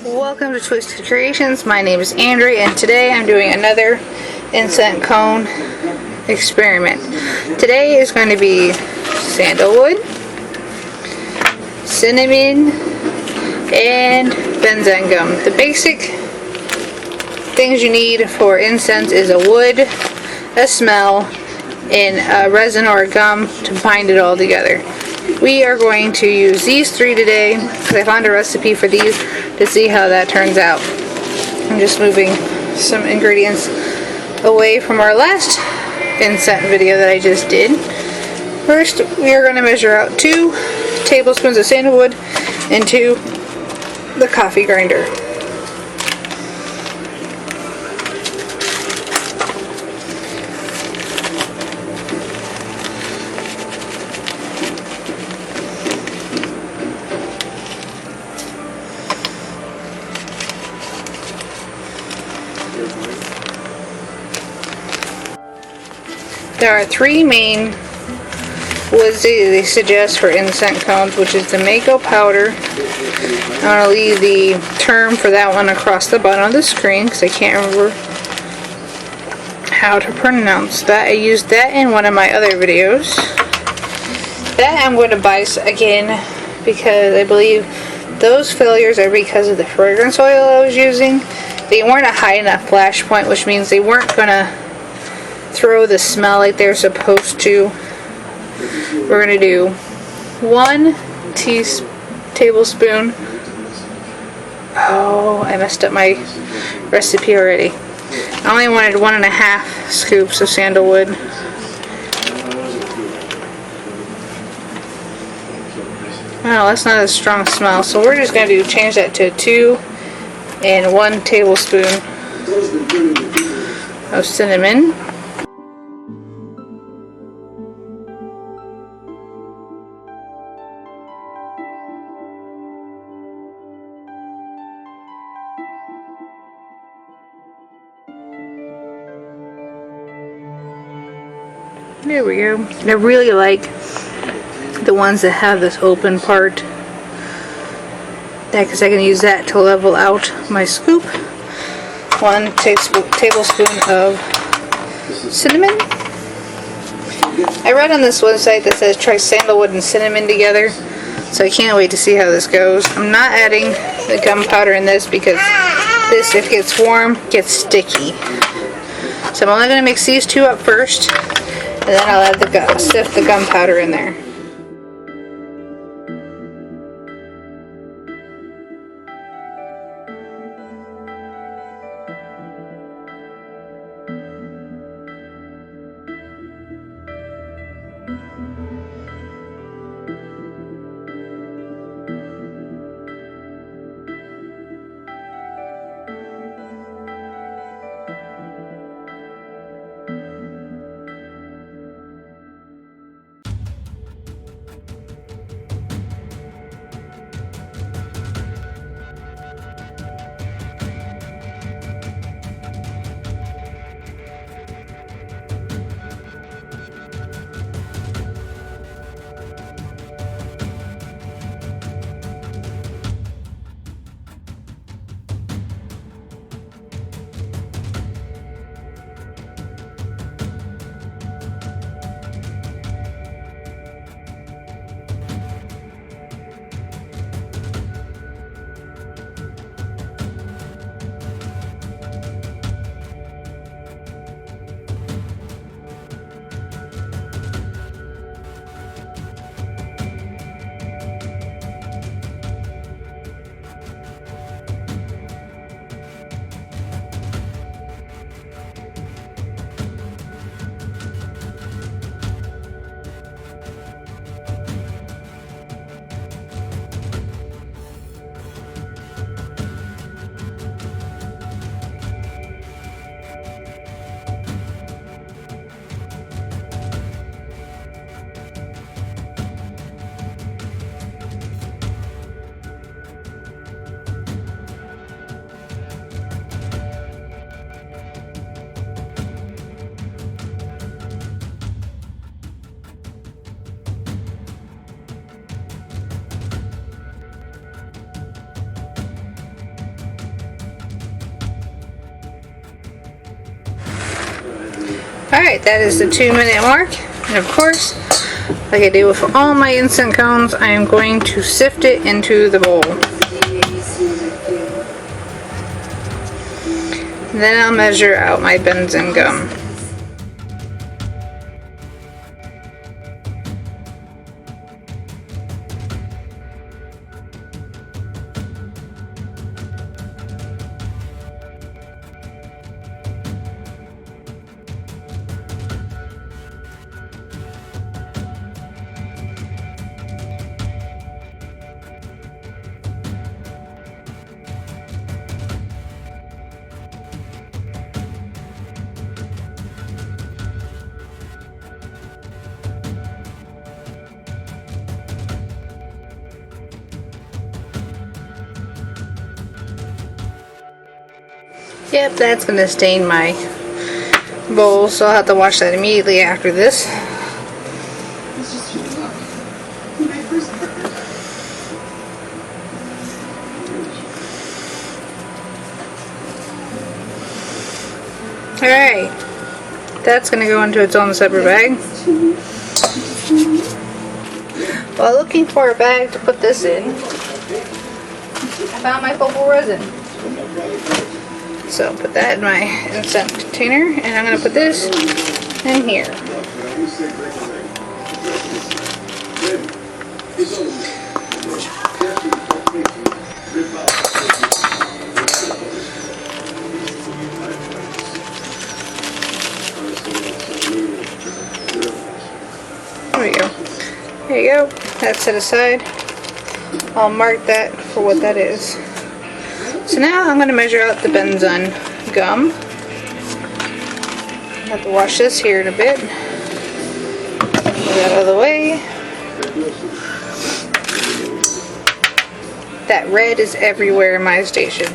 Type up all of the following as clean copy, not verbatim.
Welcome to Twisted Creations. My name is Andrea, and today I'm doing another incense cone experiment. Today is going to be sandalwood, cinnamon, and benzoin gum. The basic things you need for incense is a wood, a smell, and a resin or a gum to bind it all together. We are going to use these three today because I found a recipe for these to see how that turns out. I'm just moving some ingredients away from our last incense video that I just did. First, we are going to measure out 2 tablespoons of sandalwood into the coffee grinder. There are 3 main woods they suggest for incense cones, which is the maple powder. I'm going to leave the term for that one across the bottom of the screen because I can't remember how to pronounce that. I used that in one of my other videos. That I'm going to buy again because I believe those failures are because of the fragrance oil I was using. They weren't a high enough flash point, which means they weren't going to throw the smell like they're supposed to. We're going to do 1 tablespoon. Oh, I messed up my recipe already. I only wanted 1.5 scoops of sandalwood. Wow, that's not a strong smell, so we're just going to change that to 2 and 1 tablespoon of cinnamon. There we go. I really like the ones that have this open part, because I can use that to level out my scoop. 1 tablespoon of cinnamon. I read on this website that says try sandalwood and cinnamon together, so I can't wait to see how this goes. I'm not adding the gunpowder in this because this, if it gets warm, gets sticky. So I'm only going to mix these 2 up first, and then I'll add sift the gunpowder in there. Alright, that is the 2-minute mark. And of course, like I do with all my incense cones, I am going to sift it into the bowl. And then I'll measure out my Benzoin gum. Yep, that's going to stain my bowl, so I'll have to wash that immediately after this. Alright, that's going to go into its own separate bag. While looking for a bag to put this in, I found my purple resin. So put that in my incense container, and I'm going to put this in here. There we go. There you go. That's set aside. I'll mark that for what that is. So now I'm going to measure out the Benzoin gum. I have to wash this here in a bit. Get that out of the way. That red is everywhere in my station.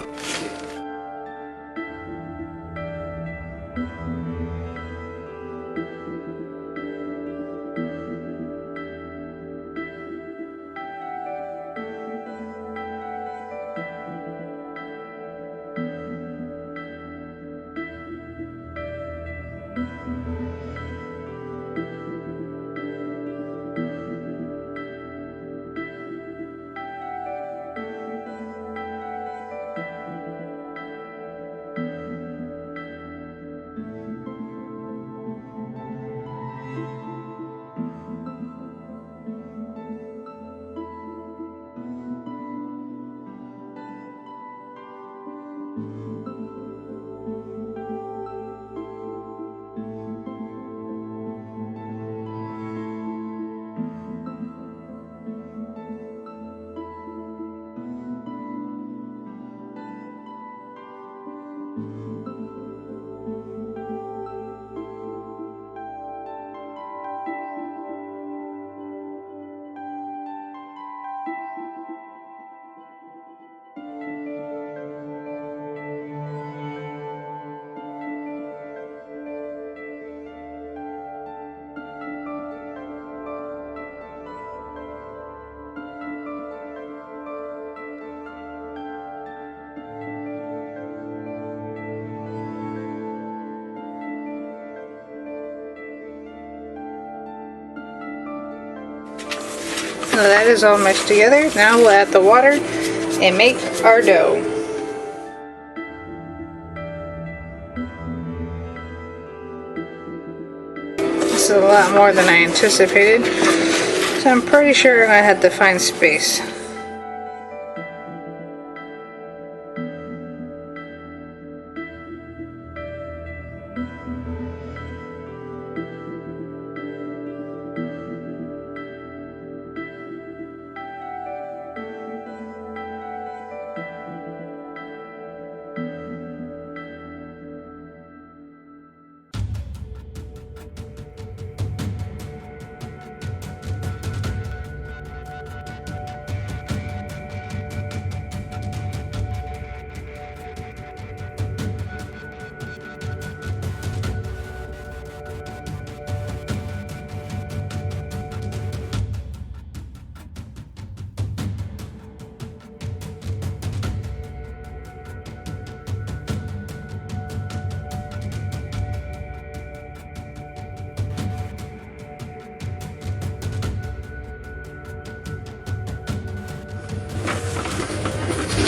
So that is all meshed together. Now we'll add the water and make our dough. This is a lot more than I anticipated, so I'm pretty sure I had to find space.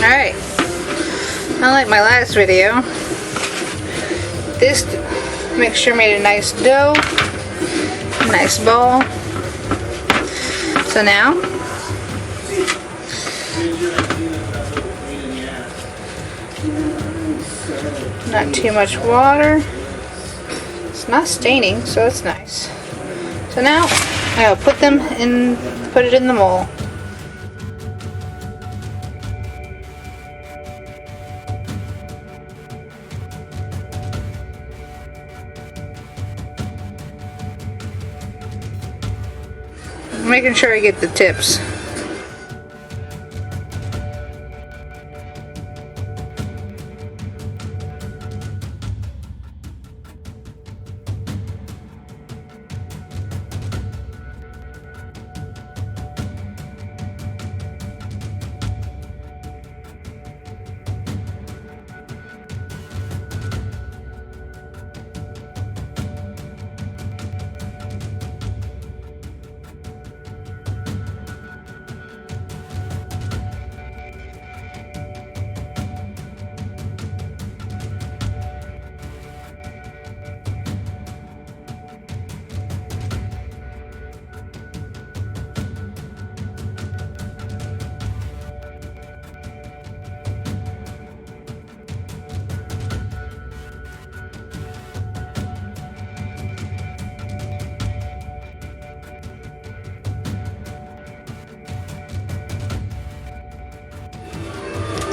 Alright. Unlike my last video, this mixture made a nice dough, a nice ball. So now, not too much water. It's not staining, so it's nice. So now, I'll put it in the mold. Making sure I get the tips.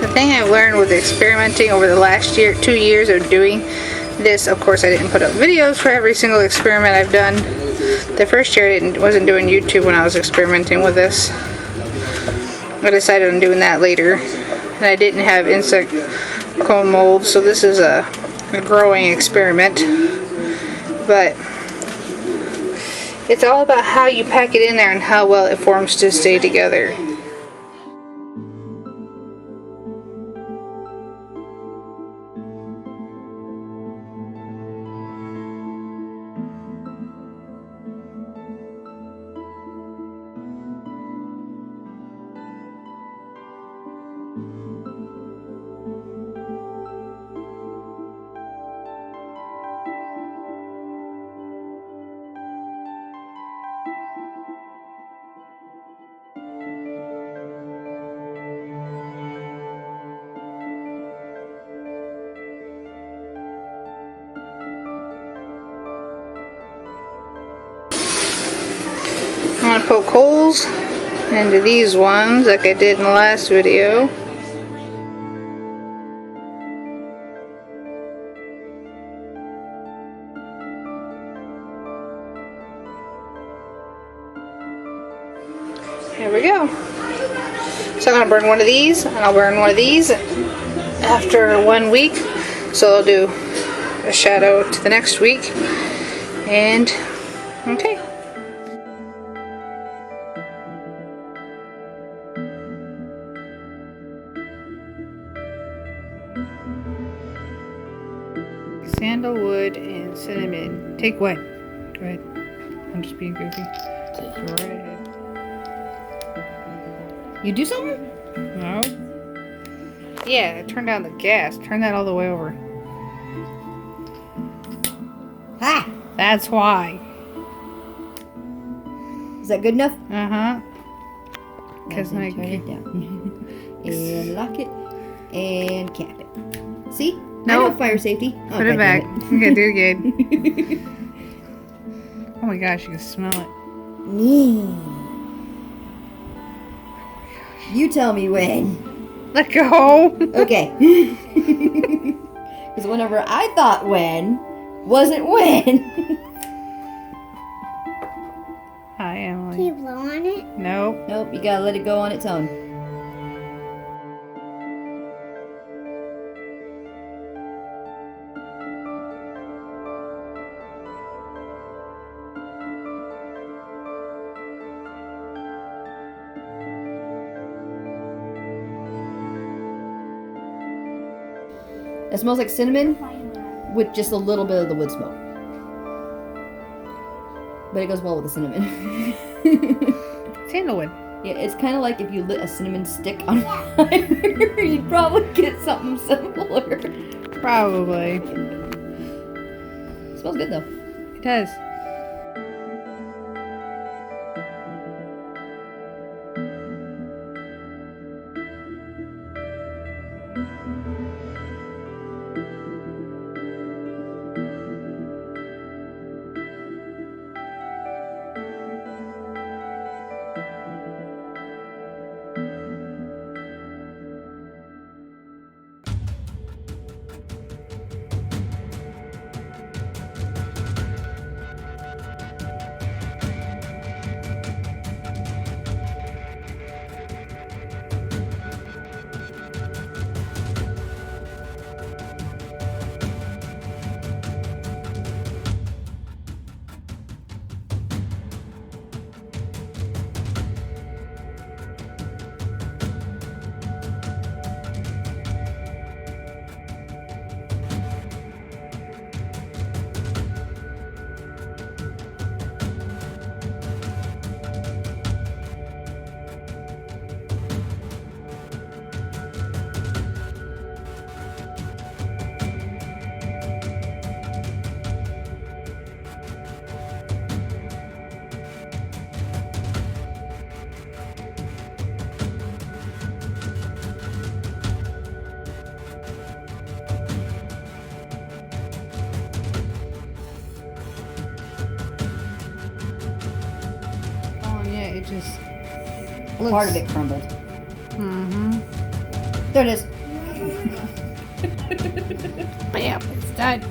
The thing I've learned with experimenting over the last 2 years of doing this, of course I didn't put up videos for every single experiment I've done. The first year I wasn't doing YouTube when I was experimenting with this. I decided on doing that later. And I didn't have insect cone mold, so this is a growing experiment. But it's all about how you pack it in there and how well it forms to stay together. I'm going to poke holes into these ones like I did in the last video. Here we go. So I'm going to burn one of these, and I'll burn one of these after 1 week. So I'll do a shadow to the next week. And, okay. Sandalwood and cinnamon. Take what? Go ahead. I'm just being goofy. Go right ahead. You do something? No. Yeah, turn down the gas. Turn that all the way over. Ah! That's why. Is that good enough? Uh-huh. Because I turn it down. And lock it. And cap it. See? No. I know fire safety. Oh, put it back. Okay, do it again. It. Oh my gosh, you can smell it. You tell me when. Let go. Okay. Because whenever I thought when, wasn't when. Hi, Emily. Can you blow on it? Nope. Nope, you gotta let it go on its own. It smells like cinnamon with just a little bit of the wood smoke. But it goes well with the cinnamon. Sandalwood. Yeah, it's kind of like if you lit a cinnamon stick on fire, you'd probably get something similar. Probably. It smells good though. It does. It just looks... Part of it crumbled. Mm-hmm. There it is. Bam, it's done.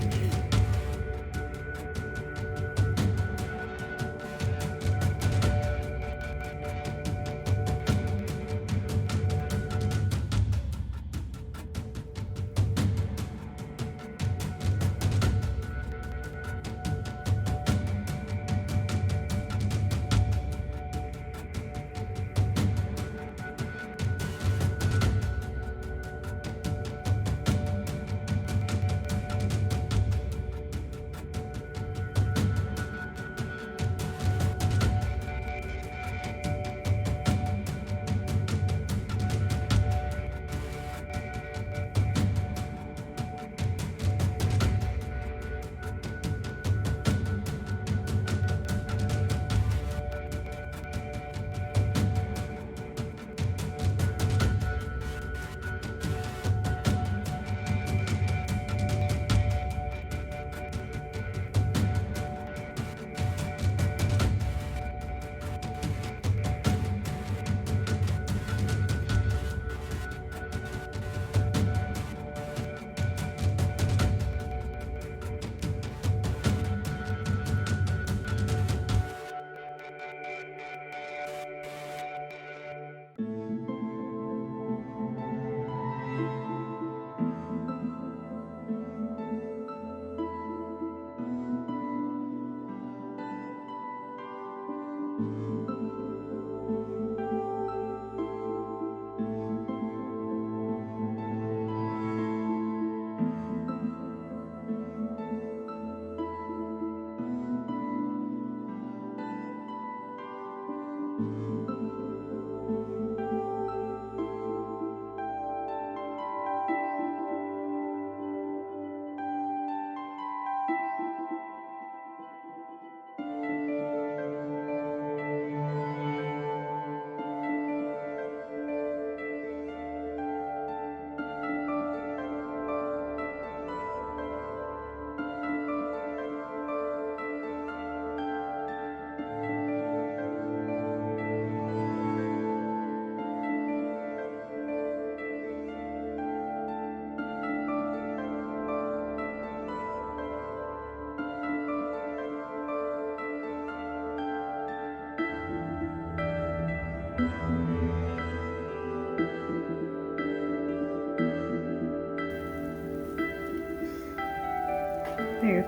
There.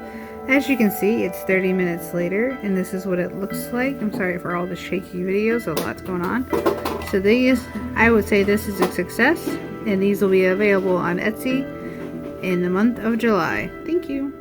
As you can see, it's 30 minutes later, and this is what it looks like. I'm sorry for all the shaky videos, a lot's going on. So these, I would say this is a success, and these will be available on Etsy in the month of July. Thank you.